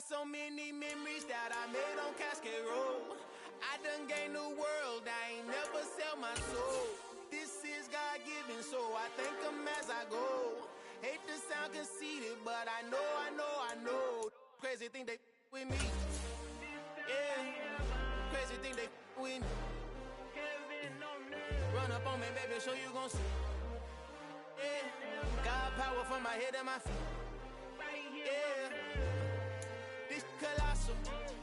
Got so many memories that I made on Cascade Road. I done gained the world, I ain't never sell my soul. This is God-given, so I thank him as I go. Hate to sound conceited, but I know. Crazy thing they with me. Yeah, crazy thing they with me. Run up on me, baby, show you gon' see. Yeah, God power from my head and my feet. Yeah, this colossal.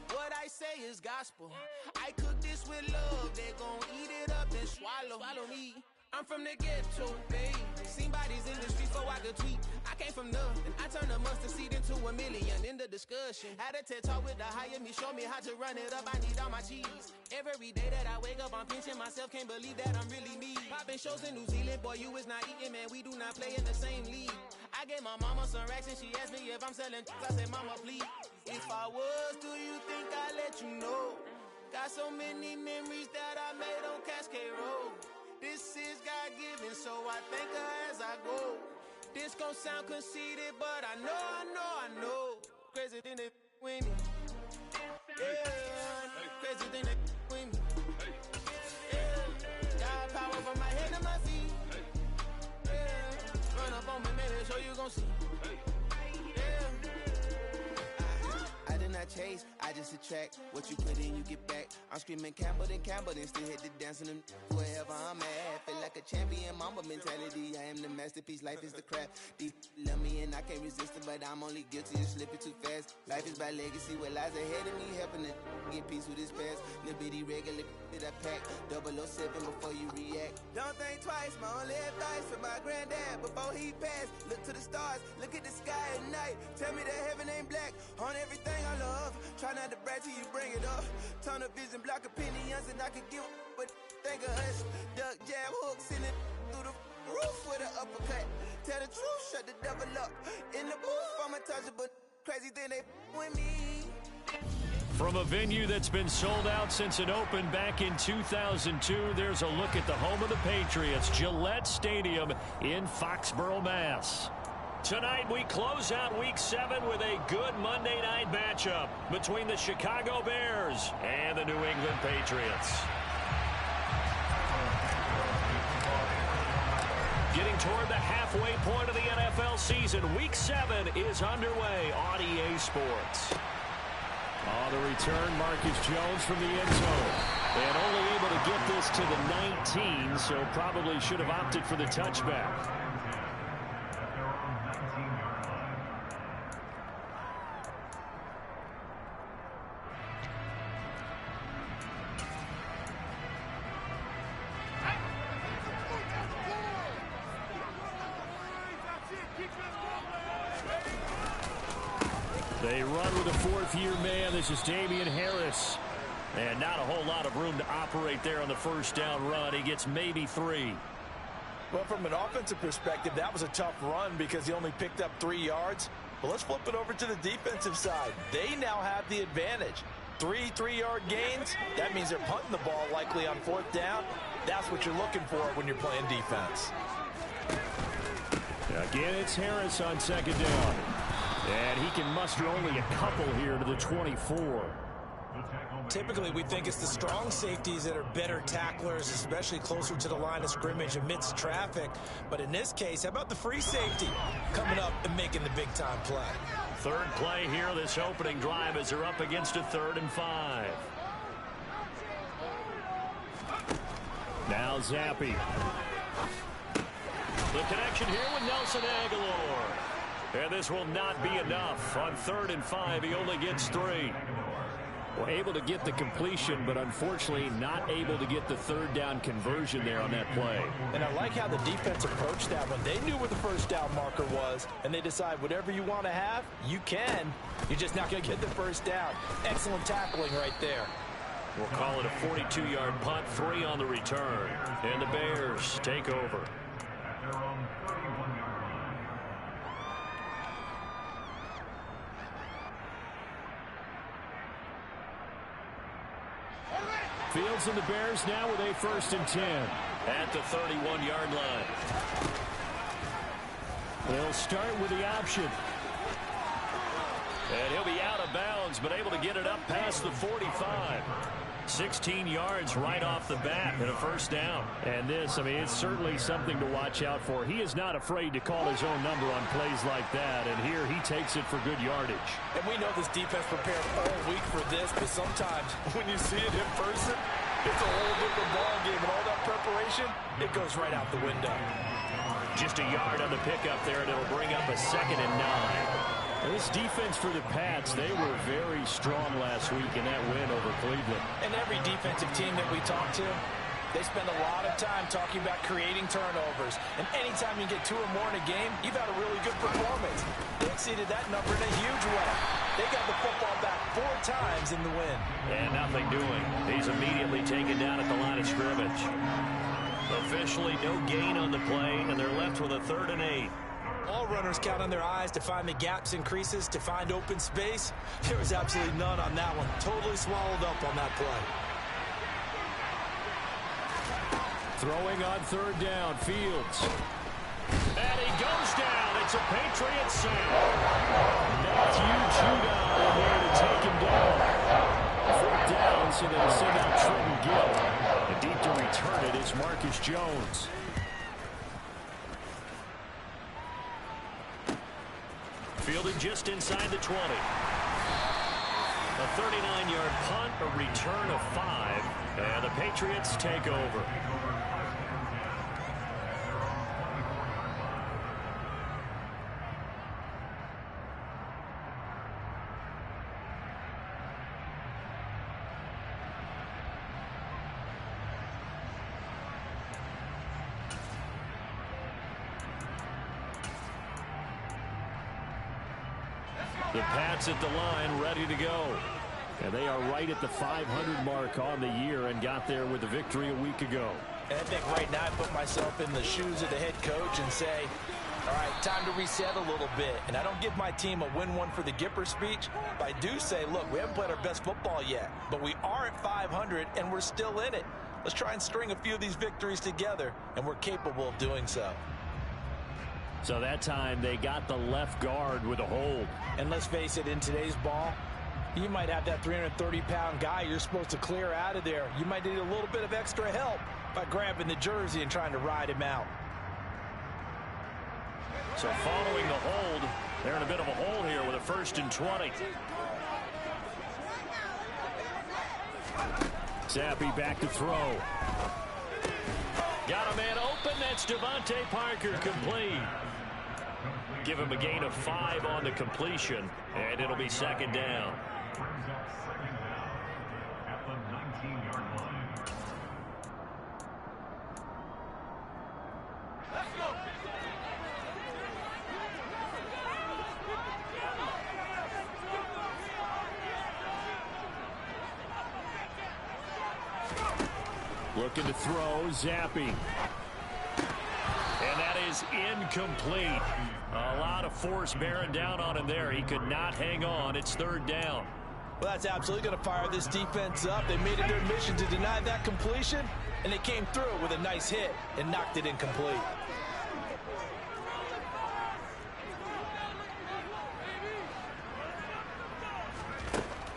What I say is gospel. I cook this with love. They gon' eat it up and swallow me. I'm from the ghetto, babe. Seen bodies in the streets so I could tweet. I came from nothing. I turned a mustard seed into $1 million. In the discussion, had a TED talk with the higher me. Show me how to run it up. I need all my cheese. Every day that I wake up, I'm pinching myself. Can't believe that I'm really me. Popping shows in New Zealand, boy, you is not eating, man. We do not play in the same league. I gave my mama some racks and she asked me if I'm selling. I said, mama, please. If I was, do you think I'd let you know? Got so many memories that I made on Cascade Road. This is God-given, so I thank her as I go. This gon' sound conceited, but I know. Crazy thing they with me. Yeah, crazy thing they with me. Yeah, God power from my head to my feet. Yeah, run up on me, maybe show you gon' see. I did not chase, I just attract. What you put in, you get back. I'm screaming Campbell, then still hit the dancing and wherever I'm at. Feel like a champion, mamba mentality. I am the masterpiece, life is the craft. Deep love me and I can't resist it, but I'm only guilty of slipping too fast. Life is by legacy, what lies ahead of me, helping to get peace with this past. Little bitty regular that I pack, 007 before you react. Don't think twice, my only advice for my granddad before he passed. Look to the stars, look at the sky at night. Tell me that heaven ain't black on everything I love. Try not to brag till you bring it up. Tunnel vision, block opinions, and I can give but think of us. Duck, jab, hook, send it through the roof with an uppercut. Tell the truth, shut the devil up. In the booth, I'm untouchable. Crazy thing they with me. From a venue that's been sold out since it opened back in 2002, there's a look at the home of the Patriots, Gillette Stadium in Foxborough, Mass. Tonight we close out Week 7 with a good Monday night matchup between the Chicago Bears and the New England Patriots. Getting toward the halfway point of the NFL season, Week 7 is underway on EA Sports. On the return, Marcus Jones from the end zone. And only able to get this to the 19, so probably should have opted for the touchback. They run with a fourth-year man. This is Damian Harris. And not a whole lot of room to operate there on the first down run. He gets maybe 3. Well, from an offensive perspective, that was a tough run because he only picked up 3 yards. But let's flip it over to the defensive side. They now have the advantage. 3 3-yard gains. That means they're punting the ball likely on 4th down. That's what you're looking for when you're playing defense. Again, it's Harris on 2nd down. And he can muster only a couple here to the 24. Typically, we think it's the strong safeties that are better tacklers, especially closer to the line of scrimmage amidst traffic. But in this case, how about the free safety coming up and making the big-time play? Third play here, this opening drive as they're up against a 3rd and 5. Now Zappi. The connection here with Nelson Aguilar. And this will not be enough. On 3rd and 5, he only gets 3. Well, able to get the completion, but unfortunately not able to get the 3rd down conversion there on that play. And I like how the defense approached that one. They knew where the first down marker was, and they decide whatever you want to have, you can. You're just not going to get the first down. Excellent tackling right there. We'll call it a 42-yard punt, 3 on the return. And the Bears take over. Fields and the Bears now with a 1st and 10 at the 31-yard line. They'll start with the option. And he'll be out of bounds, but able to get it up past the 45. 16 yards right off the bat and a first down. And this, I mean, it's certainly something to watch out for. He is not afraid to call his own number on plays like that, and here he takes it for good yardage. And we know this defense prepared all week for this, but sometimes when you see it in person, it's a whole different ball game, and all that preparation, it goes right out the window. Just a yard on the pickup there, and it'll bring up a 2nd and 9. This defense for the Pats, they were very strong last week in that win over Cleveland. And every defensive team that we talk to, they spend a lot of time talking about creating turnovers. And anytime you get 2 or more in a game, you've had a really good performance. They exceeded that number in a huge way. They got the football back 4 times in the win. And nothing doing. He's immediately taken down at the line of scrimmage. Officially no gain on the play, and they're left with a 3rd and 8. All runners count on their eyes to find the gaps and creases, to find open space. There was absolutely none on that one. Totally swallowed up on that play. Throwing on 3rd down, Fields. And he goes down. It's a Patriots sack. Matthew Judon in there to take him down. 4th down, so they send out Trenton Gill. And deep to return it is Marcus Jones. Fielded just inside the 20. A 39-yard punt, a return of 5, and the Patriots take over. The Pats at the line, ready to go. And they are right at the 500 mark on the year and got there with a victory a week ago. And I think right now I put myself in the shoes of the head coach and say, all right, time to reset a little bit. And I don't give my team a win one for the Gipper speech, but I do say, look, we haven't played our best football yet, but we are at 500 and we're still in it. Let's try and string a few of these victories together, and we're capable of doing so. So that time they got the left guard with a hold. And let's face it, in today's ball, you might have that 330-pound guy you're supposed to clear out of there. You might need a little bit of extra help by grabbing the jersey and trying to ride him out. So following the hold, they're in a bit of a hole here with a 1st and 20. Zappi back to throw. Got a man open. That's Devontae Parker, complete. Give him a gain of 5 on the completion, and it'll be 2nd down. At the 19-yard line. Let's go. Looking to throw, Zappi. And that is incomplete. A lot of force bearing down on him there. He could not hang on. It's 3rd down. Well, that's absolutely going to fire this defense up. They made it their mission to deny that completion, and they came through with a nice hit and knocked it incomplete.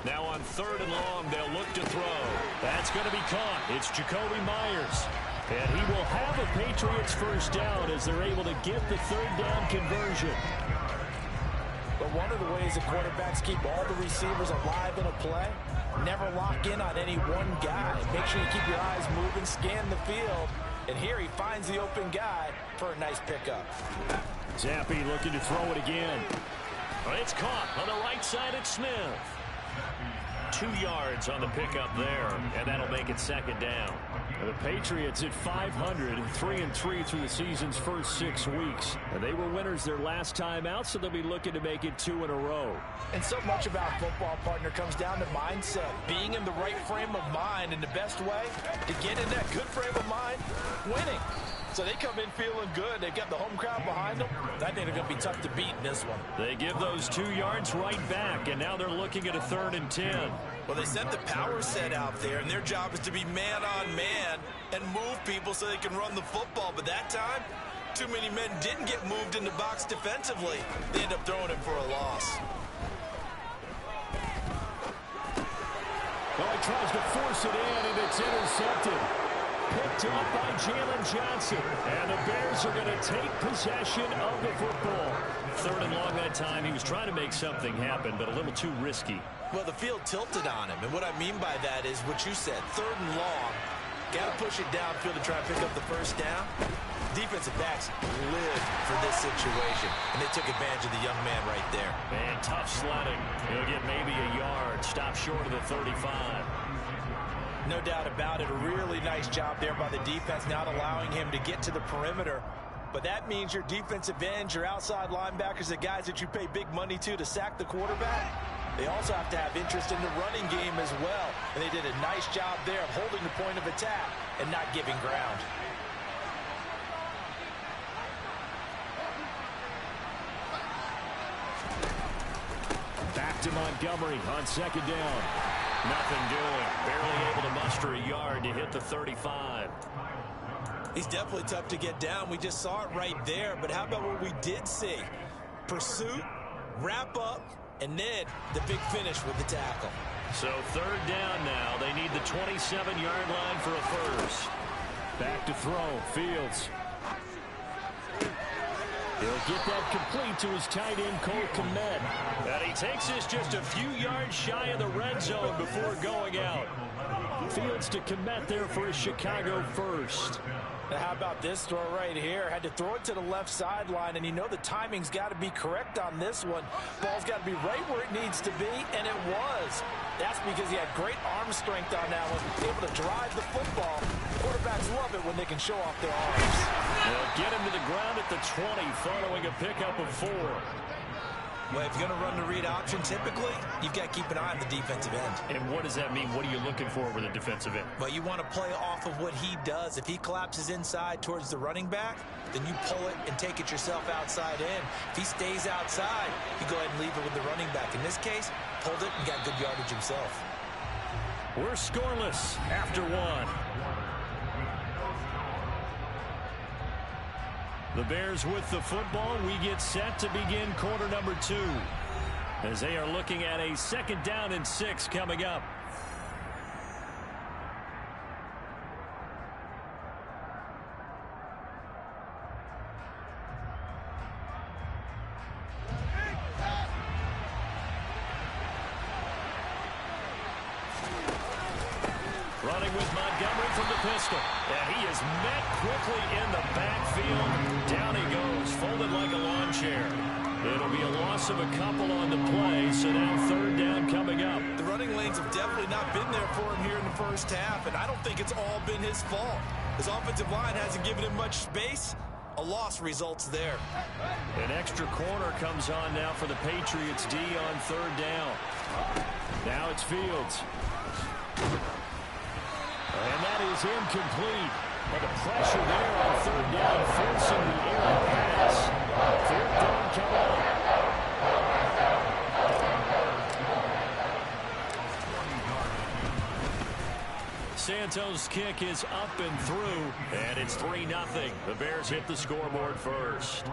Now on 3rd and long, they'll look to throw. That's going to be caught. It's Jacoby Myers. And he will have a Patriots first down as they're able to get the 3rd down conversion. But one of the ways the quarterbacks keep all the receivers alive in a play, never lock in on any one guy. Make sure you keep your eyes moving, scan the field. And here he finds the open guy for a nice pickup. Zappi looking to throw it again. Well, it's caught on the right side at Smith. 2 yards on the pickup there, and that'll make it 2nd down. The Patriots at 500, 3-3 through the season's first 6 weeks. And they were winners their last time out, so they'll be looking to make it 2 in a row. And so much about football, partner, comes down to mindset. Being in the right frame of mind, and the best way to get in that good frame of mind, winning. So they come in feeling good. They've got the home crowd behind them. I think they're going to be tough to beat in this one. They give those 2 yards right back, and now they're looking at a 3rd and 10. Well, they sent the power set out there, and their job is to be man-on-man and move people so they can run the football. But that time, too many men didn't get moved in the box defensively. They end up throwing it for a loss. tries to force it in, and it's intercepted. Picked up by Jalen Johnson. And the Bears are going to take possession of the football. 3rd and long that time. He was trying to make something happen, but a little too risky. Well, the field tilted on him. And what I mean by that is what you said. 3rd and long. Got to push it downfield to try to pick up the first down. Defensive backs lived for this situation, and they took advantage of the young man right there. Man, tough sledding. He'll get maybe a yard. Stop short of the 35. No doubt about it. A really nice job there by the defense, not allowing him to get to the perimeter. But that means your defensive ends, your outside linebackers, the guys that you pay big money to sack the quarterback, they also have to have interest in the running game as well. And they did a nice job there of holding the point of attack and not giving ground. Back to Montgomery on 2nd down. Nothing doing. Barely able to muster a yard to hit the 35. He's definitely tough to get down. We just saw it right there. But how about what we did see? Pursuit, wrap up, and then the big finish with the tackle. So 3rd down now. They need the 27-yard line for a first. Back to throw. Fields. He'll get that complete to his tight end, Cole Kmet. And he takes this just a few yards shy of the red zone before going out. Fields to Kmet there for his Chicago first. Now how about this throw right here? Had to throw it to the left sideline, and you know the timing's got to be correct on this one. Ball's got to be right where it needs to be, and it was. That's because he had great arm strength on that one, able to drive the football. Quarterbacks love it when they can show off their arms. They'll get him to the ground at the 20 following a pickup of 4. Well, if you're going to run the read option, typically, you've got to keep an eye on the defensive end. And what does that mean? What are you looking for with a defensive end? Well, you want to play off of what he does. If he collapses inside towards the running back, then you pull it and take it yourself outside in. If he stays outside, you go ahead and leave it with the running back. In this case, pulled it and got good yardage himself. We're scoreless after 1. The Bears with the football. We get set to begin quarter number 2 as they are looking at a 2nd down and 6 coming up. Running with Montgomery from the pistol. And he is met quickly in the backfield. Down he goes, folded like a lawn chair. It'll be a loss of a couple on the play, so now 3rd down coming up. The running lanes have definitely not been there for him here in the first half, and I don't think it's all been his fault. His offensive line hasn't given him much space. A loss results there. An extra corner comes on now for the Patriots D on 3rd down. Now it's Fields. And that is incomplete. But the pressure there on 3rd down, forcing the errant pass. 4th down coming up. Santos' kick is up and through, and it's 3-0. The Bears hit the scoreboard first.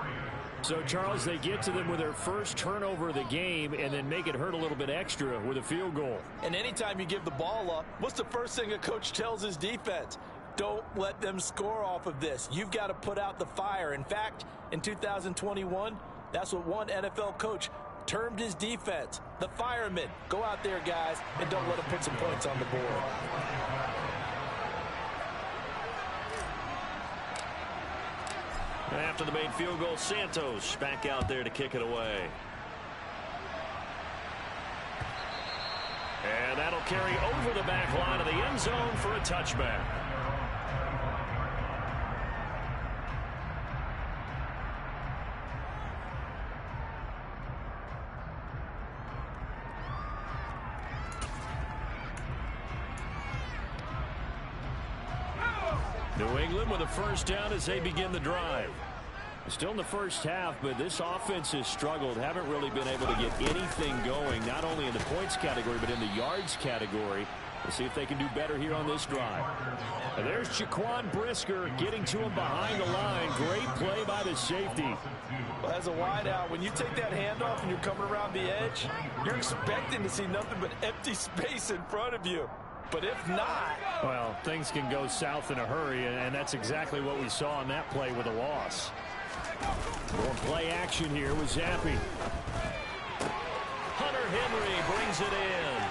So, Charles, they get to them with their first turnover of the game and then make it hurt a little bit extra with a field goal. And anytime you give the ball up, what's the first thing a coach tells his defense? Don't let them score off of this. You've got to put out the fire. In fact, in 2021, that's what one NFL coach termed his defense. The firemen. Go out there, guys, and don't let them put some points on the board. After the made field goal, Santos back out there to kick it away. And that'll carry over the back line of the end zone for a touchback. New England with a first down as they begin the drive. Still in the first half, but this offense has struggled. Haven't really been able to get anything going, not only in the points category, but in the yards category. We'll see if they can do better here on this drive. And there's Jaquan Brisker getting to him behind the line. Great play by the safety. Well, as a wideout, when you take that handoff and you're coming around the edge, you're expecting to see nothing but empty space in front of you. But if not... Well, things can go south in a hurry, and that's exactly what we saw on that play with a loss. More play action here with Zappi. Hunter Henry brings it in.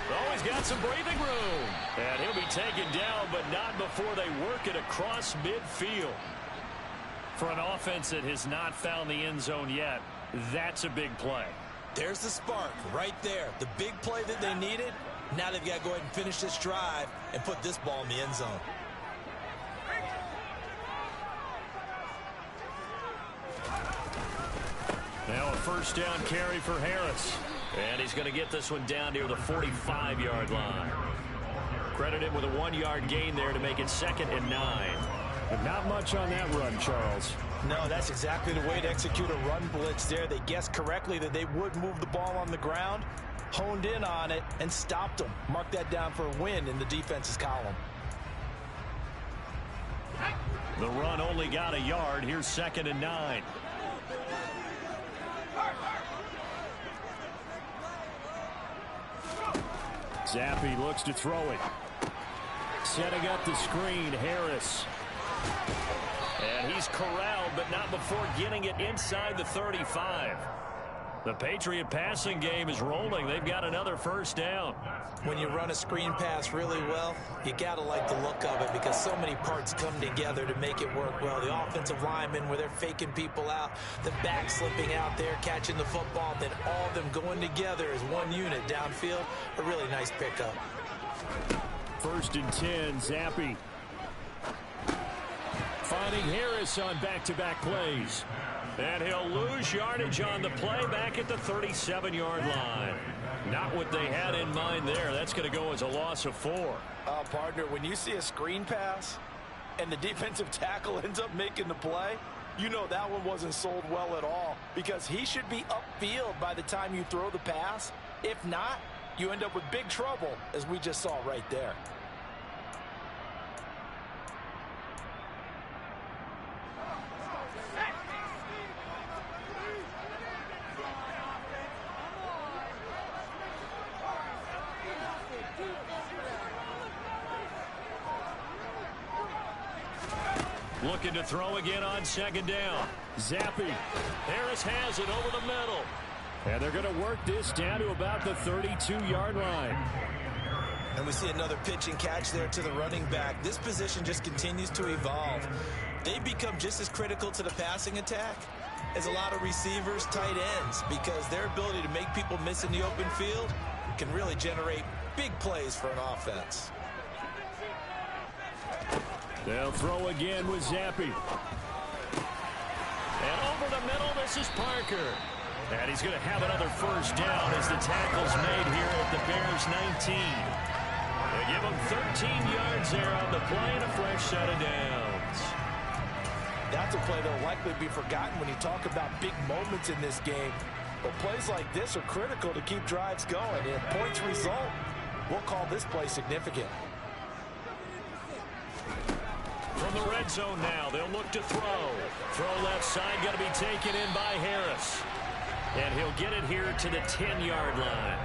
Oh, he's got some breathing room. And he'll be taken down, but not before they work it across midfield. For an offense that has not found the end zone yet, that's a big play. There's the spark right there. The big play that they needed. Now they've got to go ahead and finish this drive and put this ball in the end zone. Now a first down carry for Harris. And he's going to get this one down near the 45-yard line. Credit him with a 1-yard gain there to make it 2nd and 9. But not much on that run, Charles. No, that's exactly the way to execute a run blitz there. They guessed correctly that they would move the ball on the ground, honed in on it, and stopped them. Mark that down for a win in the defense's column. The run only got a yard. Here's 2nd and 9. Zappi looks to throw it. Setting up the screen, Harris. And he's corralled, but not before getting it inside the 35. The Patriot passing game is rolling. They've got another first down. When you run a screen pass really well, you got to like the look of it because so many parts come together to make it work well. The offensive linemen where they're faking people out, the back slipping out there, catching the football, then all of them going together as one unit downfield. A really nice pickup. 1st and 10, Zappi. Finding Harris on back-to-back plays. And he'll lose yardage on the play back at the 37-yard line. Not what they had in mind there. That's going to go as a loss of 4. Partner, when you see a screen pass and the defensive tackle ends up making the play, you know that one wasn't sold well at all because he should be upfield by the time you throw the pass. If not, you end up with big trouble, as we just saw right there. Looking to throw again on 2nd down. Zappi. Harris has it over the middle. And they're going to work this down to about the 32-yard line. And we see another pitch and catch there to the running back. This position just continues to evolve. They become just as critical to the passing attack as a lot of receivers, tight ends, because their ability to make people miss in the open field can really generate big plays for an offense. They'll throw again with Zappi. And over the middle, this is Parker. And he's going to have another first down as the tackle's made here at the Bears 19. They give him 13 yards there on the play and a fresh set of downs. That's a play that will likely be forgotten when you talk about big moments in this game. But plays like this are critical to keep drives going. And if points result, we'll call this play significant. From the red zone now, they'll look to throw. Throw left side, going to be taken in by Harris. And he'll get it here to the 10-yard line.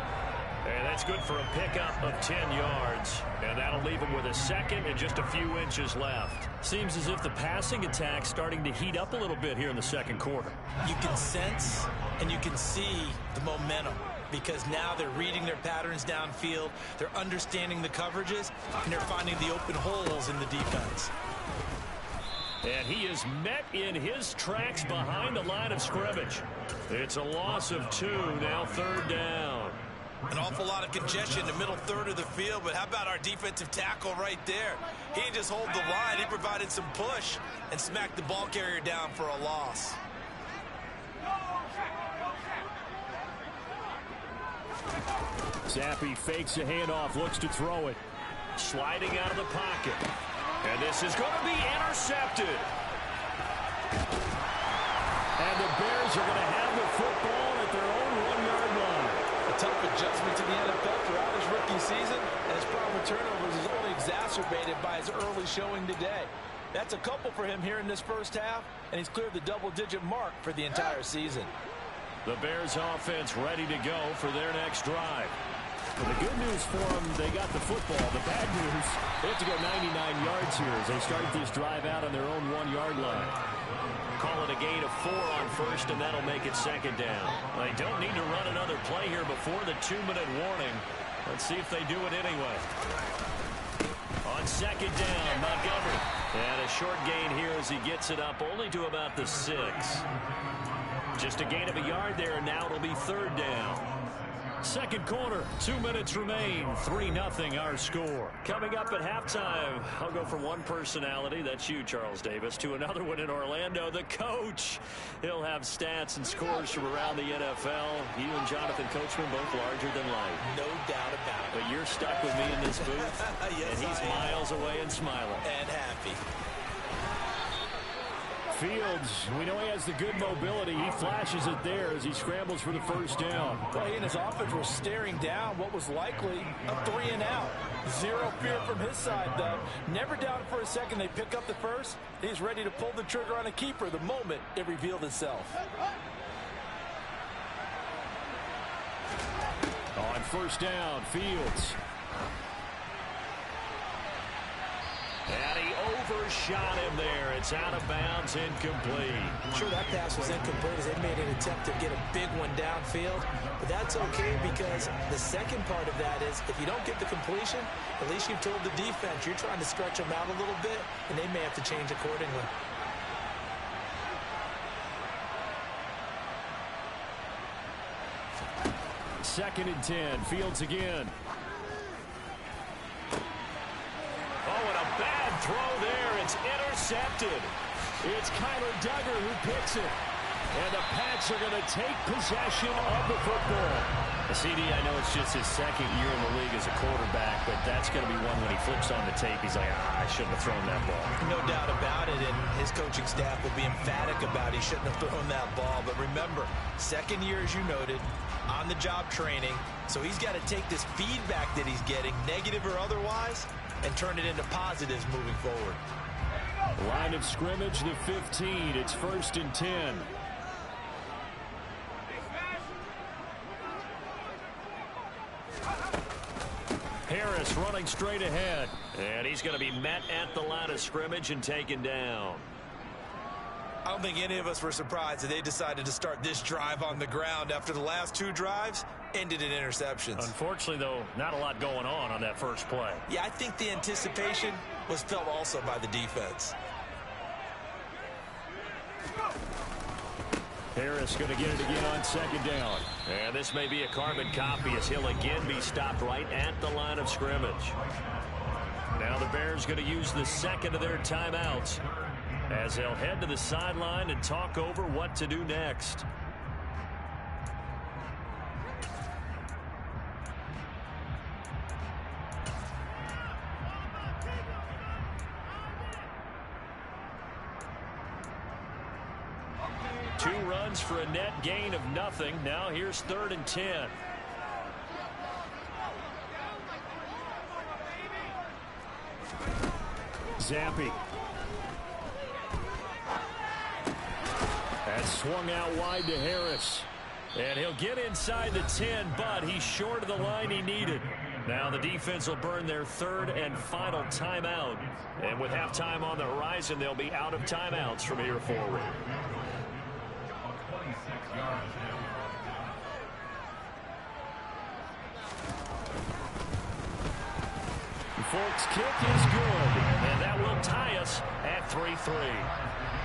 And that's good for a pickup of 10 yards. And that'll leave him with a second and just a few inches left. Seems as if the passing attack's starting to heat up a little bit here in the second quarter. You can sense and you can see the momentum because now they're reading their patterns downfield, they're understanding the coverages, and they're finding the open holes in the defense. And he is met in his tracks behind the line of scrimmage. It's a loss of 2, now 3rd down. An awful lot of congestion in the middle third of the field, but how about our defensive tackle right there? He didn't just hold the line, he provided some push and smacked the ball carrier down for a loss. Zappi fakes a handoff, looks to throw it. Sliding out of the pocket. And this is going to be intercepted. And the Bears are going to have the football at their own 1-yard line. A tough adjustment to the NFL throughout his rookie season, and his problem with turnovers is only exacerbated by his early showing today. That's a couple for him here in this first half, and he's cleared the double-digit mark for the entire season. The Bears offense ready to go for their next drive. Well, the good news for them, they got the football. The bad news, they have to go 99 yards here as they start this drive out on their own 1-yard line. Call it a gain of 4 on first, and that'll make it second down. They don't need to run another play here before the 2-minute warning. Let's see if they do it anyway. On second down, Montgomery. And a short gain here as he gets it up only to about the 6. Just a gain of a yard there, and now it'll be third down. Second quarter, 2 minutes remain, 3-0 our score. Coming up at halftime, I'll go from one personality, that's you, Charles Davis, to another one in Orlando, the coach. He'll have stats and scores from around the NFL. You and Jonathan Coachman both larger than life. No doubt about it. But you're stuck with me in this booth, yes, and he's miles away and smiling. And happy. Fields, we know he has the good mobility. He flashes it there as he scrambles for the first down. Well, he and his offense were staring down what was likely a 3-and-out. Zero fear from his side, though. Never doubted for a second they pick up the first. He's ready to pull the trigger on a keeper the moment it revealed itself. On first down, Fields. And he overshot him there. It's out of bounds, incomplete. I'm sure that pass was incomplete as they made an attempt to get a big one downfield. But that's okay because the second part of that is if you don't get the completion, at least you've told the defense you're trying to stretch them out a little bit, and they may have to change accordingly. Second and 10. Fields again. Oh, and a bad throw there. It's intercepted. It's Kyler Duggar who picks it. And the Pats are going to take possession of the football. CD, I know it's just his second year in the league as a quarterback, but that's going to be one when he flips on the tape, he's like, I shouldn't have thrown that ball. No doubt about it, and his coaching staff will be emphatic about he shouldn't have thrown that ball. But remember, second year, as you noted, on-the-job training, so he's got to take this feedback that he's getting, negative or otherwise, and turn it into positives moving forward. Line of scrimmage, the 15. It's first and 10. Harris running straight ahead. And he's going to be met at the line of scrimmage and taken down. I don't think any of us were surprised that they decided to start this drive on the ground after the last two drives ended in interceptions. Unfortunately, though, not a lot going on that first play. Yeah, I think the anticipation was felt also by the defense. Harris going to get it again on second down. And this may be a carbon copy as he'll again be stopped right at the line of scrimmage. Now the Bears going to use the second of their timeouts as they'll head to the sideline and talk over what to do next. Two runs for a net gain of nothing. Now here's third and 10. Zampi. That swung out wide to Harris. And he'll get inside the 10, but he's short of the line he needed. Now the defense will burn their third and final timeout. And with halftime on the horizon, they'll be out of timeouts from here forward. Folks, kick is good, and that will tie us at 3-3.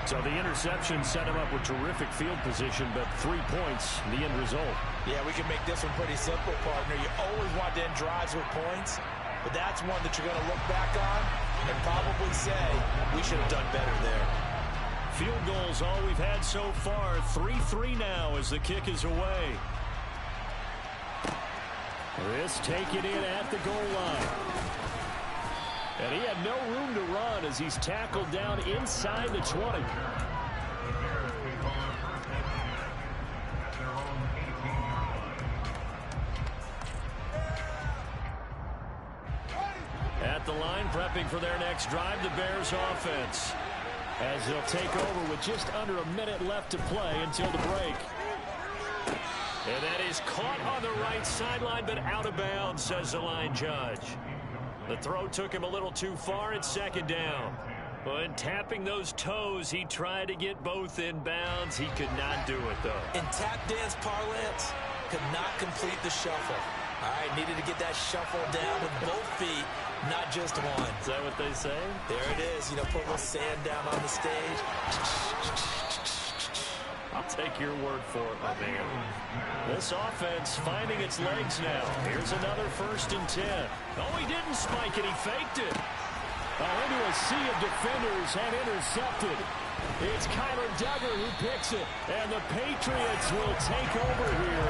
So the interception set him up with terrific field position, but 3 points, the end result. Yeah, we can make this one pretty simple, partner. You always want to end drives with points, but that's one that you're going to look back on and probably say, we should have done better there. Field goals all we've had so far. 3-3 now as the kick is away. This taken in at the goal line. And he had no room to run as he's tackled down inside the 20. At the line, prepping for their next drive, the Bears offense. As they'll take over with just under a minute left to play until the break. And that is caught on the right sideline, but out of bounds, says the line judge. The throw took him a little too far. It's second down. When tapping those toes, he tried to get both in bounds. He could not do it, though. In tap dance parlance, could not complete the shuffle. All right, needed to get that shuffle down with both feet, not just one. Is that what they say? There it is. You know, put a little sand down on the stage. I'll take your word for it, my man. This offense finding its legs now. Here's another 1st and 10. Oh, he didn't spike it. He faked it. Into a sea of defenders and intercepted. It's Kyler Duggar who picks it. And the Patriots will take over here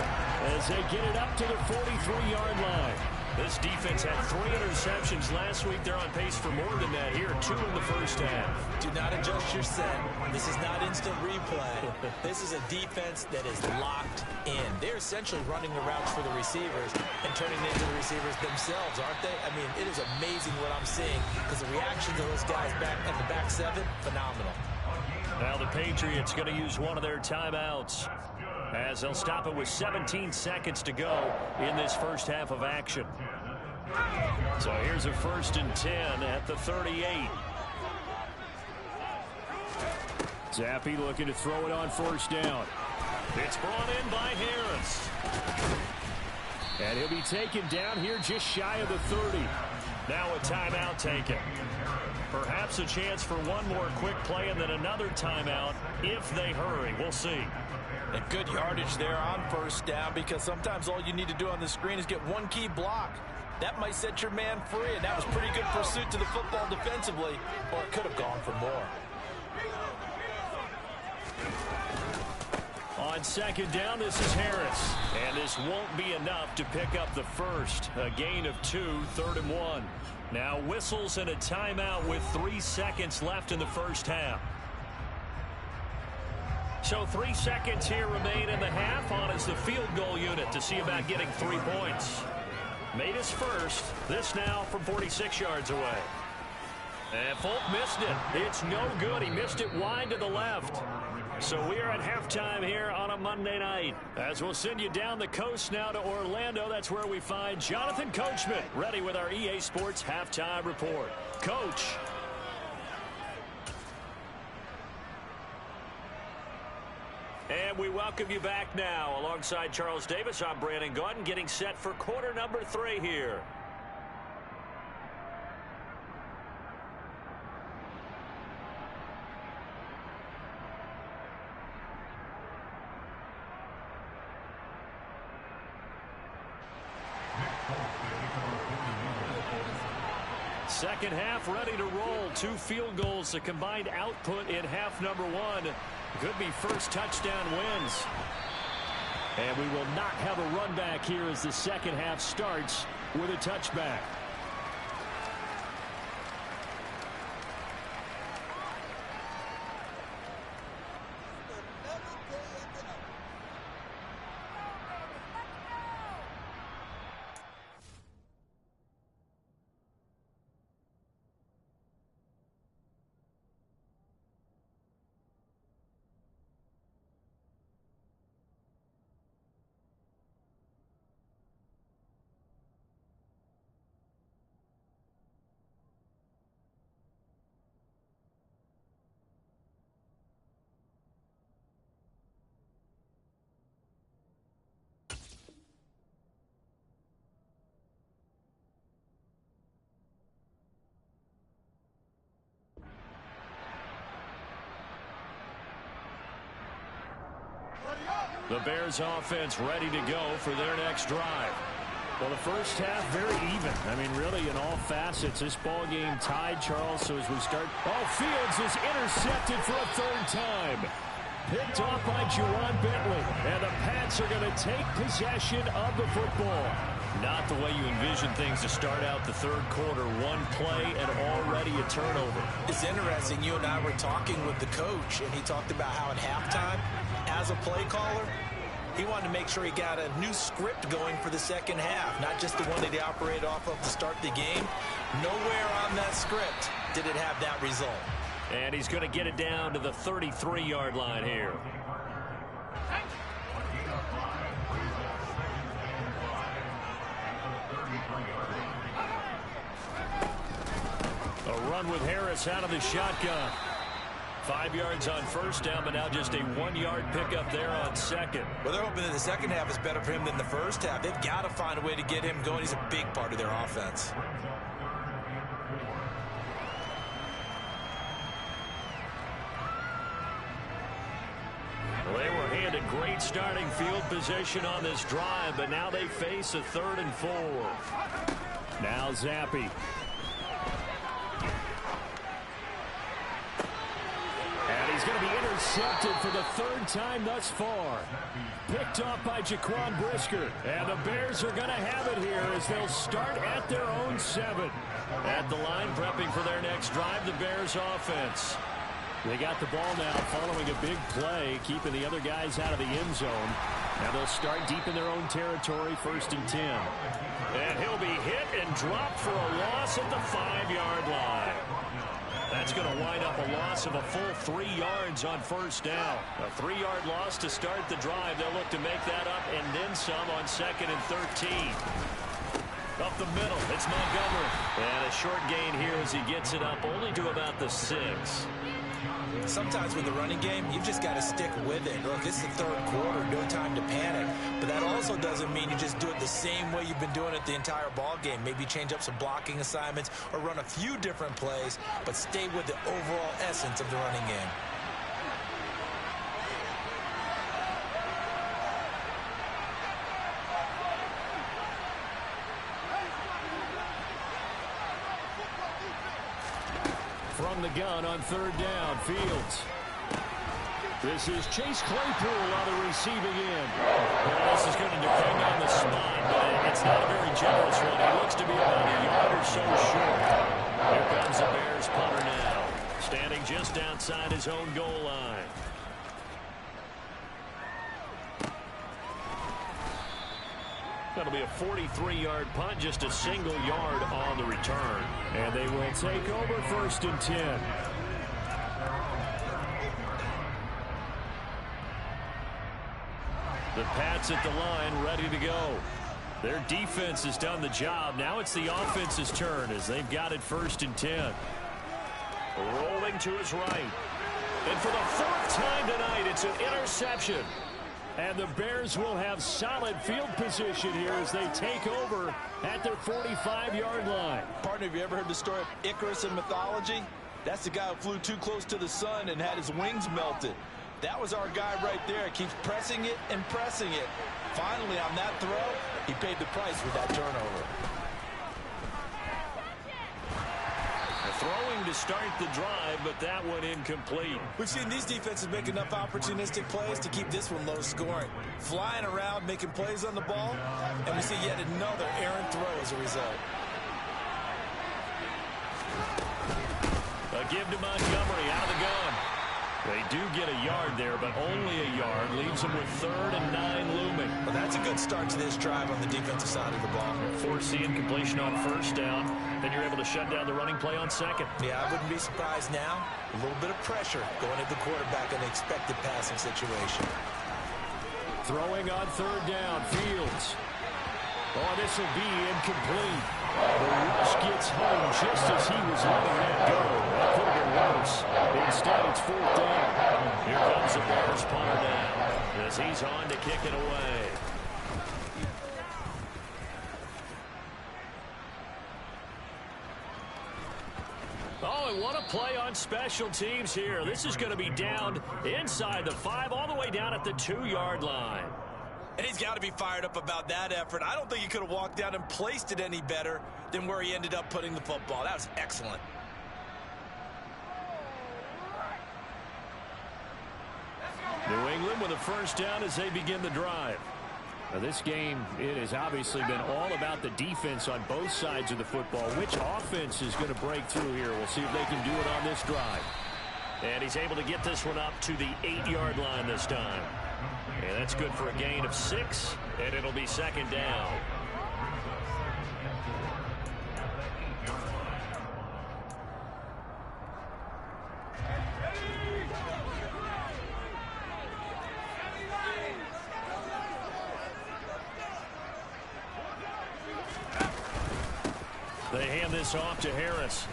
as they get it up to the 43-yard line. This defense had 3 interceptions last week. They're on pace for more than that here. 2 in the first half. Do not adjust your set. This is not instant replay. This is a defense that is locked in. They're essentially running the routes for the receivers and turning it into the receivers themselves, aren't they? I mean, it is amazing what I'm seeing because the reactions of those guys back in the back 7, phenomenal. Now the Patriots going to use one of their timeouts as they'll stop it with 17 seconds to go in this first half of action. So here's a 1st and 10 at the 38. Zappi looking to throw it on 1st down. It's brought in by Harris. And he'll be taken down here just shy of the 30. Now a timeout taken. Perhaps a chance for one more quick play and then another timeout if they hurry. We'll see. And good yardage there on 1st down because sometimes all you need to do on the screen is get one key block. That might set your man free, and that was pretty good pursuit to the football defensively, or it could have gone for more. On 2nd down, this is Harris. And this won't be enough to pick up the first. A gain of 2, 3rd and 1. Now whistles and a timeout with 3 seconds left in the first half. So 3 seconds here remain in the half. On is the field goal unit to see about getting 3 points. Made his first. This now from 46 yards away. And Folk missed it. It's no good. He missed it wide to the left. So we are at halftime here on a Monday night. As we'll send you down the coast now to Orlando. That's where we find Jonathan Coachman ready with our EA Sports halftime report. Coach. And we welcome you back now. Alongside Charles Davis, I'm Brandon Gaudin, getting set for quarter number 3 here. Second half ready to roll. 2 field goals, the combined output in half number 1. Could be first touchdown wins. And we will not have a run back here as the second half starts with a touchback. The Bears offense ready to go for their next drive. Well, the first half very even. I mean, really in all facets. This ball game tied, Charles. So as we start, Fields is intercepted for a 3rd time. Picked off by Juwan Bentley. And the Pats are going to take possession of the football. Not the way you envision things to start out the 3rd quarter. One play and already a turnover. It's interesting. You and I were talking with the coach, and he talked about how at halftime, as a play caller, he wanted to make sure he got a new script going for the second half, not just the one that he operated off of to start the game. Nowhere on that script did it have that result. And he's going to get it down to the 33-yard line here. run with Harris out of the shotgun. 5 yards on first down, but now just a 1-yard pickup there on second. Well, they're hoping that the second half is better for him than the first half. They've got to find a way to get him going. He's a big part of their offense. Well, they were handed great starting field position on this drive, but now they face a 3rd and 4. Now Zappi. And he's going to be intercepted for the 3rd time thus far. Picked off by Jaquan Brisker. And the Bears are going to have it here as they'll start at their own 7. At the line, prepping for their next drive, the Bears offense. They got the ball now following a big play, keeping the other guys out of the end zone. Now they'll start deep in their own territory, 1st and 10. And he'll be hit and dropped for a loss at the 5-yard line. That's going to wind up a loss of a full 3 yards on first down. A 3-yard loss to start the drive. They'll look to make that up and then some on 2nd and 13. Up the middle, it's Montgomery. And a short gain here as he gets it up only to about the 6. Sometimes with the running game, you've just got to stick with it. Look, it's the 3rd quarter, no time to panic. But that also doesn't mean you just do it the same way you've been doing it the entire ball game. Maybe change up some blocking assignments or run a few different plays, but stay with the overall essence of the running game. From the gun on 3rd down, Fields. This is Chase Claypool on the receiving end. Well, this is going to depend on the spot, but it's not a very generous one. He looks to be about a yard or so short. Here comes the Bears punter now, standing just outside his own goal line. That'll be a 43-yard punt, just a single yard on the return. And they will take over 1st and 10. The Pats at the line, ready to go. Their defense has done the job. Now it's the offense's turn as they've got it 1st and 10. Rolling to his right. And for the 4th time tonight, it's an interception. And the Bears will have solid field position here as they take over at their 45-yard line. Partner, have you ever heard the story of Icarus in mythology? That's the guy who flew too close to the sun and had his wings melted. That was our guy right there. Keeps pressing it and pressing it. Finally, on that throw, he paid the price with that turnover. Throwing to start the drive, but that one incomplete. We've seen these defenses make enough opportunistic plays to keep this one low scoring. Flying around, making plays on the ball, and we see yet another errant throw as a result. A give to Montgomery out of the gun. They do get a yard there, but only a yard. Leaves them with 3rd and 9 looming. Well, that's a good start to this drive on the defensive side of the ball. Force the incompletion on 1st down. Then you're able to shut down the running play on 2nd. Yeah, I wouldn't be surprised now. A little bit of pressure going at the quarterback in an expected passing situation. Throwing on 3rd down, Fields. Oh, this will be incomplete. The rush gets home just as he was letting that go. That could have been worse. Instead, it's 4th down. Here comes the Bears punter now as he's on to kick it away. Oh, and what a play on special teams here. This is going to be down inside the 5, all the way down at the 2-yard line. And he's got to be fired up about that effort. I don't think he could have walked down and placed it any better than where he ended up putting the football. That was excellent. New England with a 1st down as they begin the drive. Now this game, it has obviously been all about the defense on both sides of the football. Which offense is going to break through here? We'll see if they can do it on this drive. And he's able to get this one up to the 8-yard line this time. And that's good for a gain of 6, and it'll be 2nd down. They hand this off to Harris.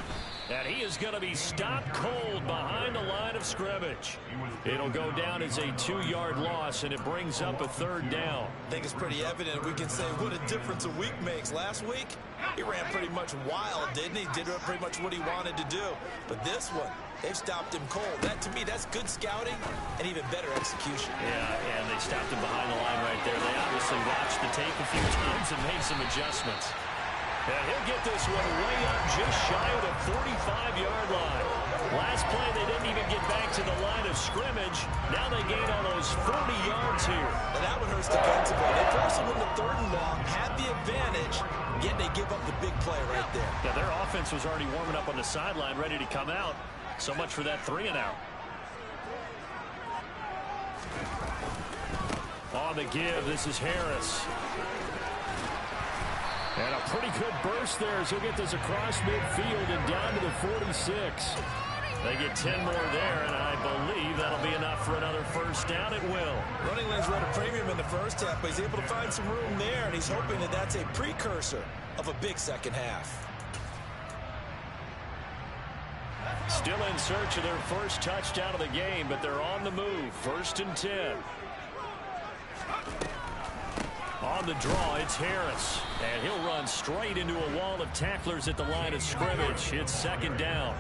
And he is going to be stopped cold behind the line of scrimmage. It'll go down as a 2-yard loss, and it brings up a 3rd down. I think it's pretty evident. We can say what a difference a week makes. Last week, he ran pretty much wild, didn't he? Did pretty much what he wanted to do. But this one, they've stopped him cold. That, to me, that's good scouting and even better execution. Yeah, and they stopped him behind the line right there. They obviously watched the tape a few times and made some adjustments. And he'll get this one way up just shy of the 45-yard line. Last play, they didn't even get back to the line of scrimmage. Now they gain almost 40 yards here. And that one hurts defensively. They forced him into 3rd and long, had the advantage, yet they give up the big play right there. Yeah, their offense was already warming up on the sideline, ready to come out. So much for that 3-and-out. On the give, this is Harris. And a pretty good burst there as he'll get this across midfield and down to the 46. They get 10 more there, and I believe that'll be enough for another 1st down. It will. Running lanes were at a premium in the first half, but he's able to find some room there, and he's hoping that that's a precursor of a big second half. Still in search of their first touchdown of the game, but they're on the move. 1st and 10. On the draw, it's Harris. And he'll run straight into a wall of tacklers at the line of scrimmage. It's 2nd down.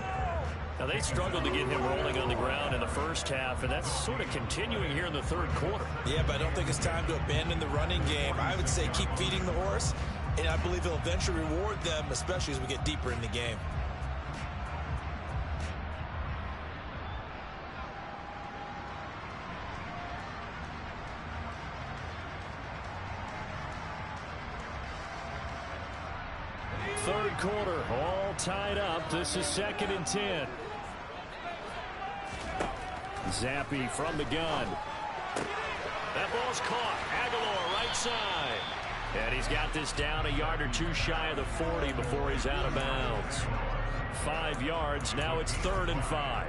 Now, they struggled to get him rolling on the ground in the first half, and that's sort of continuing here in the 3rd quarter. Yeah, but I don't think it's time to abandon the running game. I would say keep feeding the horse, and I believe he'll eventually reward them, especially as we get deeper in the game. Third quarter, all tied up. This is 2nd and 10. Zappi from the gun. That ball's caught. Aguilar right side. And he's got this down a yard or two shy of the 40 before he's out of bounds. 5 yards. Now it's 3rd and 5.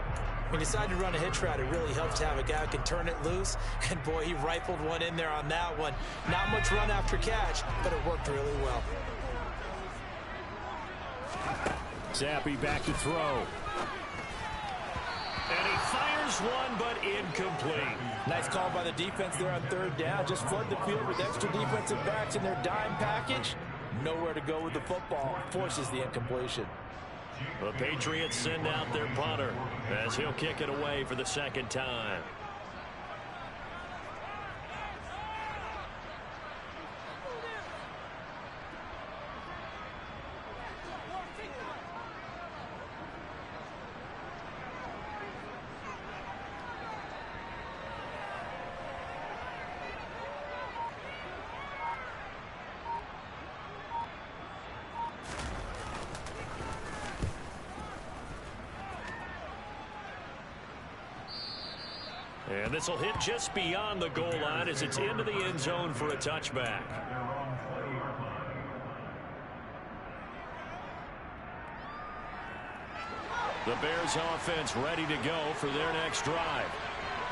When he decided to run a hitch route, it really helps to have a guy who can turn it loose. And, boy, he rifled one in there on that one. Not much run after catch, but it worked really well. Zappi back to throw. And he fires one, but incomplete. Nice call by the defense there on 3rd down. Just flood the field with extra defensive backs in their dime package. Nowhere to go with the football. Forces the incompletion. The Patriots send out their punter as he'll kick it away for the 2nd time. And this will hit just beyond the goal line as it's into the end zone for a touchback. The Bears offense ready to go for their next drive.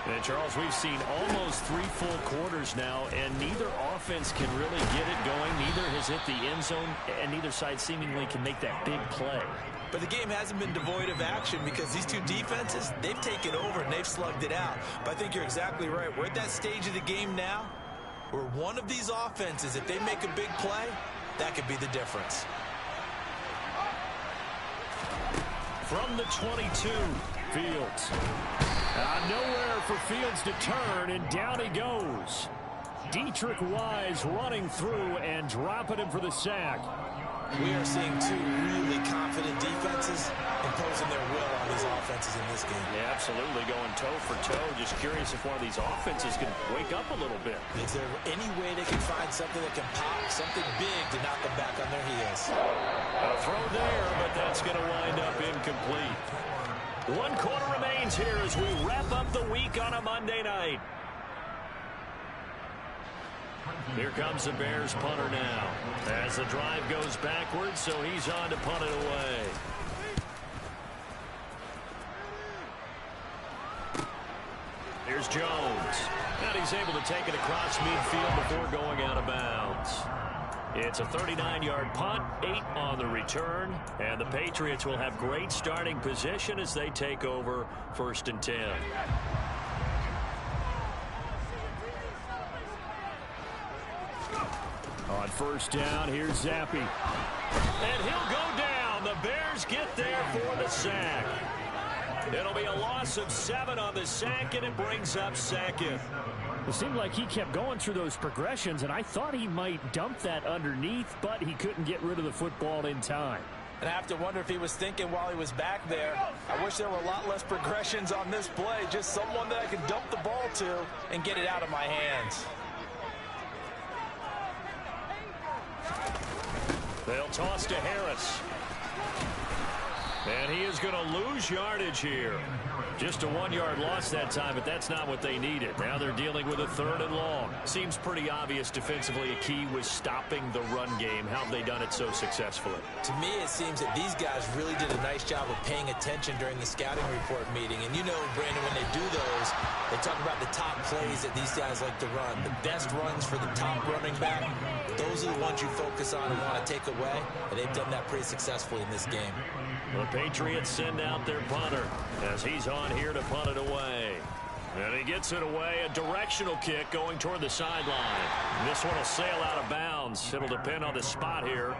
And Charles, we've seen almost 3 full quarters now, and neither offense can really get it going. Neither has hit the end zone, and neither side seemingly can make that big play. But the game hasn't been devoid of action because these two defenses, they've taken over and they've slugged it out. But I think you're exactly right. We're at that stage of the game now where one of these offenses, if they make a big play, that could be the difference. From the 22, Fields. Nowhere for Fields to turn, and down he goes. Dietrich Wise running through and dropping him for the sack. We are seeing two really confident defenses imposing their will on these offenses in this game. Yeah, absolutely, going toe for toe. Just curious if one of these offenses can wake up a little bit. Is there any way they can find something that can pop, something big to knock them back on their heels? A throw there, but that's going to wind up incomplete. 1 quarter remains here as we wrap up the week on a Monday night. Here comes the Bears punter now as the drive goes backwards, so he's on to punt it away. Here's Jones. And he's able to take it across midfield before going out of bounds. It's a 39-yard punt, 8 on the return, and the Patriots will have great starting position as they take over 1st and 10. On 1st down, here's Zappi. And he'll go down. The Bears get there for the sack. It'll be a loss of 7 on the sack, and it brings up 2nd. It seemed like he kept going through those progressions, and I thought he might dump that underneath, but he couldn't get rid of the football in time. And I have to wonder if he was thinking while he was back there, I wish there were a lot less progressions on this play, just someone that I could dump the ball to and get it out of my hands. They'll toss to Harris. And he is going to lose yardage here. Just a 1-yard loss that time, but that's not what they needed. Now they're dealing with a 3rd and long. Seems pretty obvious defensively a key was stopping the run game. How have they done it so successfully? To me, it seems that these guys really did a nice job of paying attention during the scouting report meeting. And you know, Brandon, when they do those, they talk about the top plays that these guys like to run. The best runs for the top running back. Those are the ones you focus on and want to take away. And they've done that pretty successfully in this game. The Patriots send out their punter as he's on here to punt it away. And he gets it away, a directional kick going toward the sideline. This one will sail out of bounds. It'll depend on the spot here.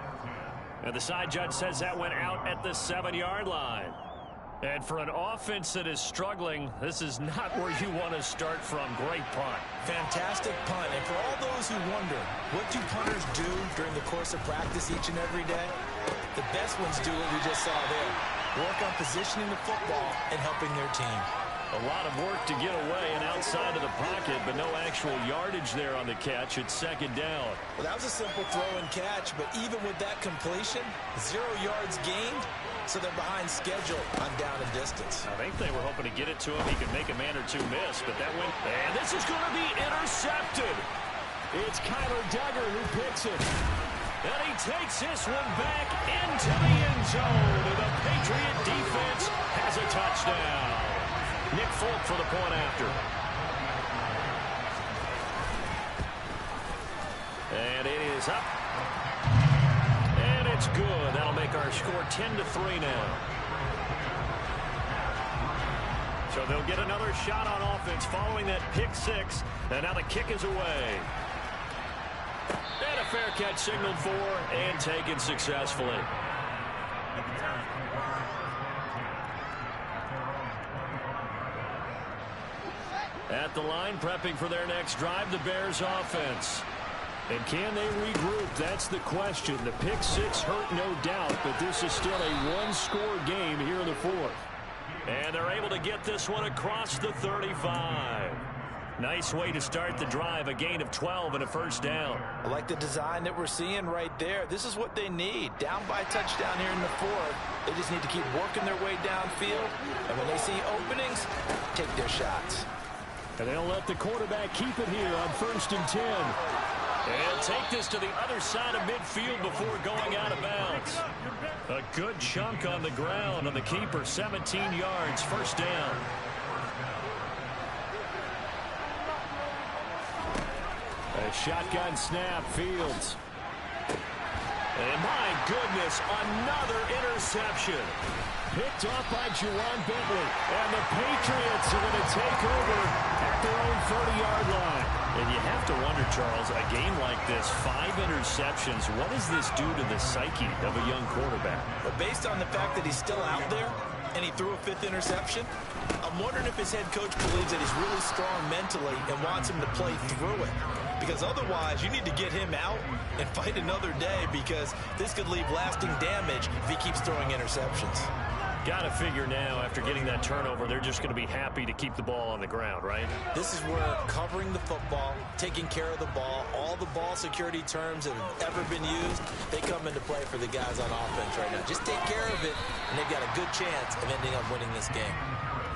And the side judge says that went out at the 7-yard line. And for an offense that is struggling, this is not where you want to start from. Great punt. Fantastic punt. And for all those who wonder, what do punters do during the course of practice each and every day? The best ones do what we just saw there. Work on positioning the football and helping their team. A lot of work to get away and outside of the pocket, but no actual yardage there on the catch. It's 2nd down. Well, that was a simple throw and catch, but even with that completion, 0 yards gained, so they're behind schedule on down and distance. I think they were hoping to get it to him. He could make a man or two miss, but that went. And this is going to be intercepted. It's Kyler Duggar who picks it. And he takes this one back into the end zone. And the Patriot defense has a touchdown. Nick Folk for the point after. And it is up. And it's good. That'll make our score 10-3 now. So they'll get another shot on offense following that pick 6. And now the kick is away. And a fair catch signaled for and taken successfully. At the line, prepping for their next drive, the Bears offense. And can they regroup? That's the question. The pick 6 hurt, no doubt, but this is still a one-score game here in the 4th. And they're able to get this one across the 35. Nice way to start the drive, a gain of 12 and a 1st down. I like the design that we're seeing right there. This is what they need. Down by a touchdown here in the 4th. They just need to keep working their way downfield. And when they see openings, take their shots. And they'll let the quarterback keep it here on 1st and 10. And take this to the other side of midfield before going out of bounds. A good chunk on the ground on the keeper, 17 yards, 1st down. A shotgun snap, Fields. And my goodness, another interception. Picked off by Juwan Bentley. And the Patriots are going to take over at their own 30-yard line. And you have to wonder, Charles, a game like this, 5 interceptions, what does this do to the psyche of a young quarterback? But based on the fact that he's still out there and he threw a 5th interception, I'm wondering if his head coach believes that he's really strong mentally and wants him to play through it. Because otherwise, you need to get him out and fight another day, because this could leave lasting damage if he keeps throwing interceptions. Got to figure now, after getting that turnover, they're just going to be happy to keep the ball on the ground, right? This is where covering the football, taking care of the ball, all the ball security terms that have ever been used, they come into play for the guys on offense right now. Just take care of it, and they've got a good chance of ending up winning this game.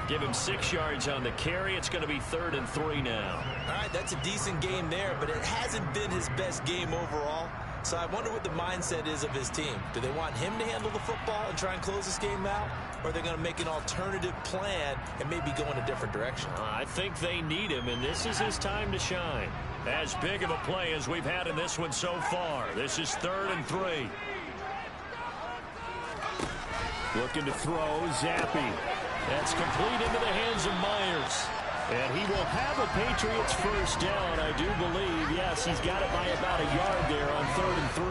Give him 6 yards on the carry. It's going to be 3rd and 3 now. All right, that's a decent game there, but it hasn't been his best game overall. So I wonder what the mindset is of his team. Do they want him to handle the football and try and close this game out? Or are they going to make an alternative plan and maybe go in a different direction? I think they need him, and this is his time to shine. As big of a play as we've had in this one so far. This is 3rd and 3. Looking to throw, Zappi. That's complete into the hands of Myers. And he will have a Patriots first down, I do believe. Yes, he's got it by about a yard there on 3rd and 3.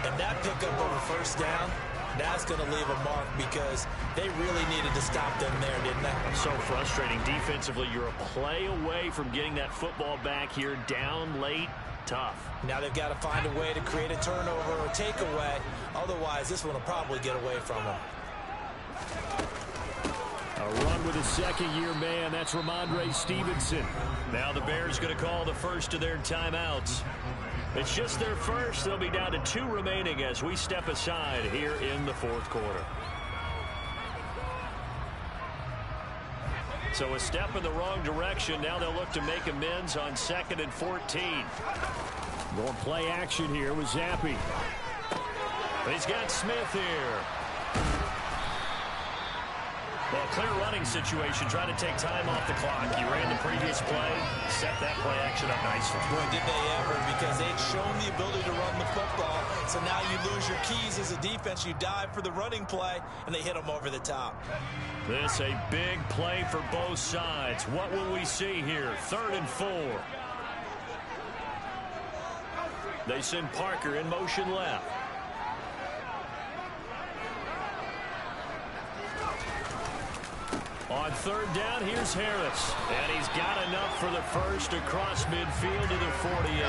And that pickup of a first down, that's going to leave a mark because they really needed to stop them there, didn't they? So frustrating. Defensively, you're a play away from getting that football back here down late. Tough. Now they've got to find a way to create a turnover or takeaway. Otherwise, this one will probably get away from them. A run with a second-year man. That's Ramondre Stevenson. Now the Bears going to call the first of their timeouts. It's just their first. They'll be down to 2 remaining as we step aside here in the 4th quarter. So a step in the wrong direction. Now they'll look to make amends on 2nd and 14. Going play action here with Zappi. He's got Smith here. Well, clear running situation, trying to take time off the clock. He ran the previous play, set that play action up nicely. Boy, did they ever, because they'd shown the ability to run the football. So now you lose your keys as a defense. You dive for the running play, and they hit them over the top. This a big play for both sides. What will we see here? 3rd and 4. They send Parker in motion left. On 3rd down, here's Harris. And he's got enough for the first across midfield to the 48.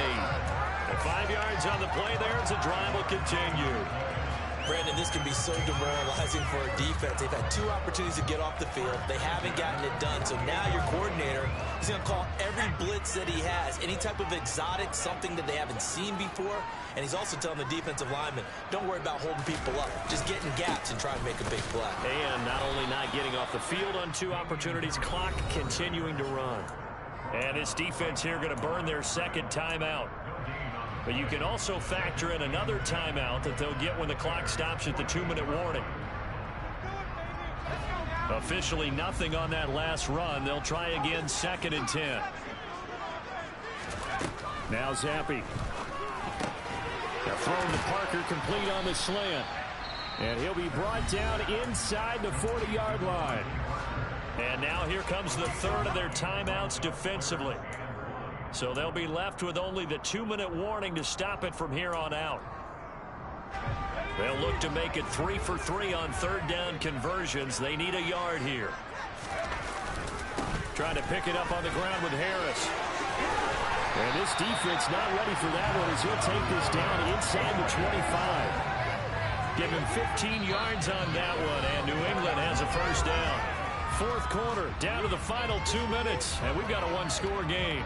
And 5 yards on the play there as the drive will continue. Brandon, this can be so demoralizing for a defense. They've had 2 opportunities to get off the field. They haven't gotten it done. So now your coordinator is going to call every blitz that he has, any type of exotic, something that they haven't seen before. And he's also telling the defensive lineman, don't worry about holding people up. Just get in gaps and try to make a big play. And not only not getting off the field on 2 opportunities, clock continuing to run. And this defense here going to burn their 2nd timeout. But you can also factor in another timeout that they'll get when the clock stops at the 2-minute warning. Officially nothing on that last run. They'll try again 2nd and 10. Now Zappi. They're throwing to Parker, complete on the slant. And he'll be brought down inside the 40-yard line. And now here comes the 3rd of their timeouts defensively. So they'll be left with only the 2-minute warning to stop it from here on out. They'll look to make it 3 for 3 on 3rd down conversions. They need a yard here. Trying to pick it up on the ground with Harris. And this defense not ready for that one as he'll take this down inside the 25. Give him 15 yards on that one, and New England has a first down. 4th quarter, down to the final 2 minutes, and we've got a 1-score game.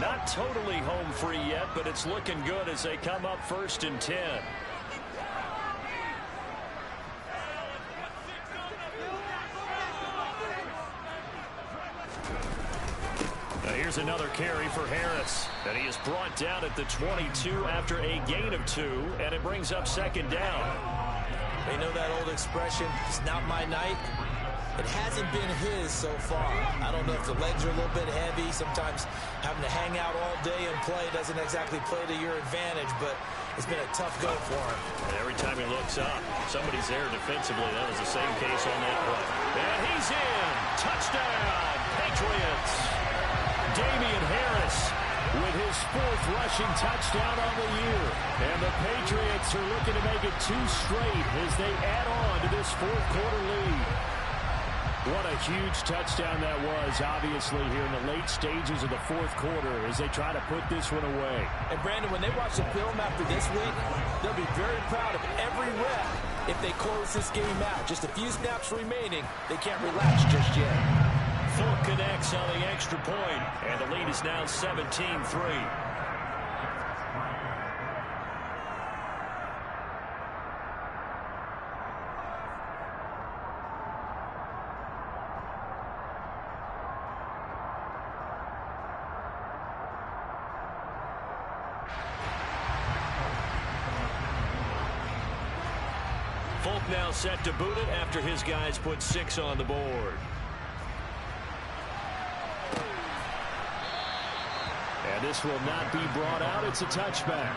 Not totally home free yet, but it's looking good as they come up 1st and 10. Now here's another carry for Harris. And he is brought down at the 22 after a gain of 2, and it brings up 2nd down. They know that old expression, it's not my night. It hasn't been his so far. I don't know if the legs are a little bit heavy. Sometimes having to hang out all day and play doesn't exactly play to your advantage, but it's been a tough go for him. And every time he looks up, somebody's there defensively. That was the same case on that play. And he's in. Touchdown, Patriots. Damian Harris with his 4th rushing touchdown on the year. And the Patriots are looking to make it 2 straight as they add on to this 4th quarter lead. What a huge touchdown that was, obviously, here in the late stages of the 4th quarter as they try to put this one away. And, Brandon, when they watch the film after this week, they'll be very proud of every rep if they close this game out. Just a few snaps remaining. They can't relax just yet. Folk connects on the extra point, and the lead is now 17-3. Folk now set to boot it after his guys put 6 on the board. And this will not be brought out. It's a touchback.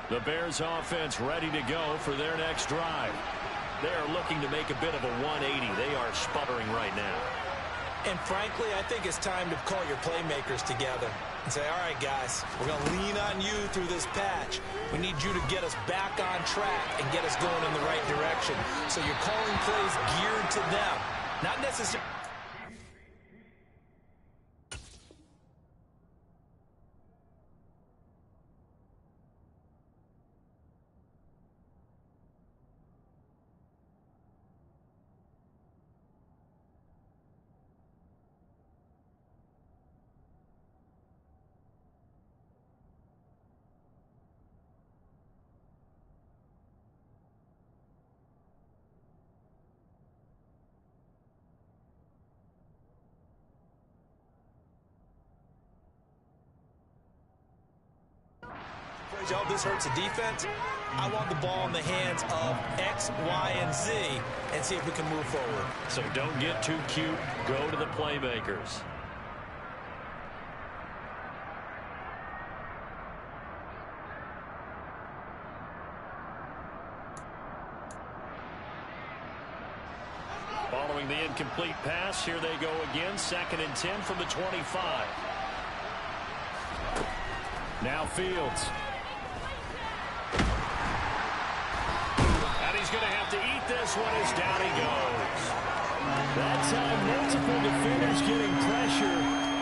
The Bears offense ready to go for their next drive. They are looking to make a bit of a 180. They are sputtering right now. And frankly, I think it's time to call your playmakers together and say, all right, guys, we're going to lean on you through this patch. We need you to get us back on track and get us going in the right direction. So you're calling plays geared to them, not necessarily. Oh, this hurts the defense. I want the ball in the hands of X, Y, and Z and see if we can move forward. So don't get too cute. Go to the playmakers. Following the incomplete pass, here they go again. 2nd and 10 from the 25. Now Fields. And he's going to have to eat this one as down he goes. That time, multiple defenders getting pressure,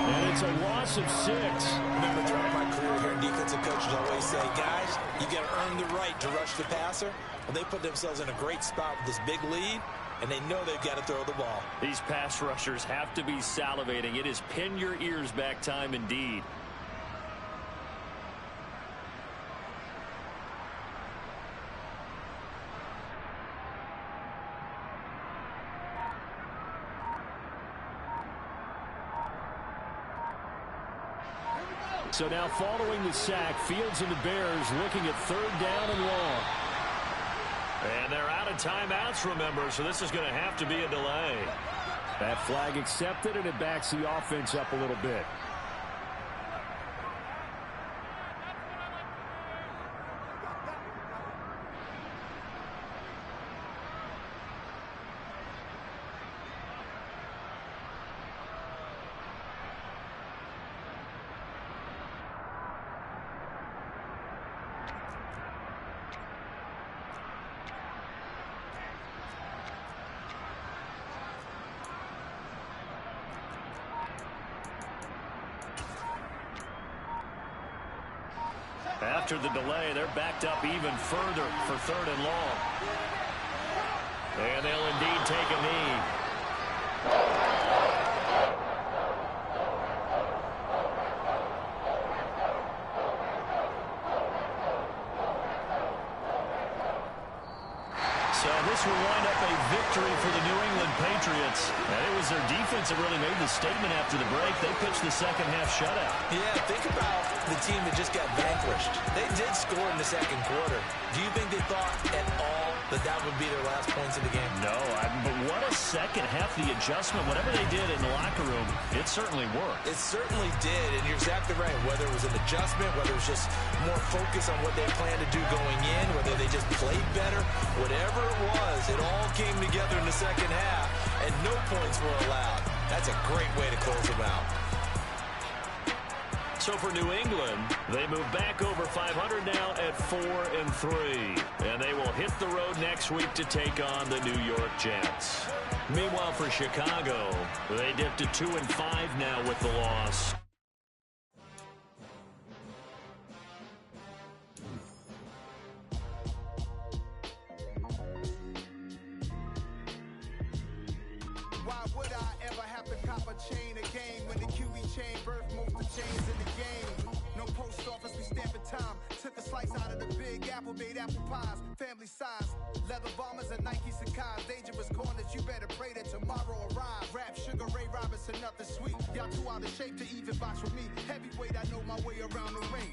and it's a loss of 6. Remember, throughout my career here, defensive coaches always say, guys, you got to earn the right to rush the passer. Well, they put themselves in a great spot with this big lead, and they know they've got to throw the ball. These pass rushers have to be salivating. It is pin your ears back time indeed. So now following the sack, Fields and the Bears looking at 3rd down and long. And they're out of timeouts, remember, so this is going to have to be a delay. That flag accepted, and it backs the offense up a little bit. After the delay, they're backed up even further for 3rd and long. And they'll indeed take a knee. So this will wind up a victory for the New England Patriots. And it was their defense that really made the statement after the break. They pitched the second half shutout. Yeah, think about the team that just got vanquished. They did score in the 2nd quarter. Do you think they thought at all that that would be their last points of the game? No, but what a second half, the adjustment, whatever they did in the locker room, it certainly worked. It certainly did, and you're exactly right. Whether it was an adjustment, whether it was just more focus on what they planned to do going in, whether they just played better, whatever it was, it all came together in the 2nd half, and no points were allowed. That's a great way to close them out. So for New England, they move back over 500 now at 4-3. And they will hit the road next week to take on the New York Jets. Meanwhile, for Chicago, they dipped to 2-5 now with the loss. Why would I ever have to cop a chain again when the QE chain birthed most of the chains in the game? No post office, we stamping time. Took a slice out of the big apple, made apple pies, family size. Leather bombers and Nike Sacai's. Dangerous corners, you better pray that tomorrow arrives. Rap, Sugar Ray Robinson, nothing sweet. Y'all too out of shape to even box with me. Heavyweight, I know my way around the ring.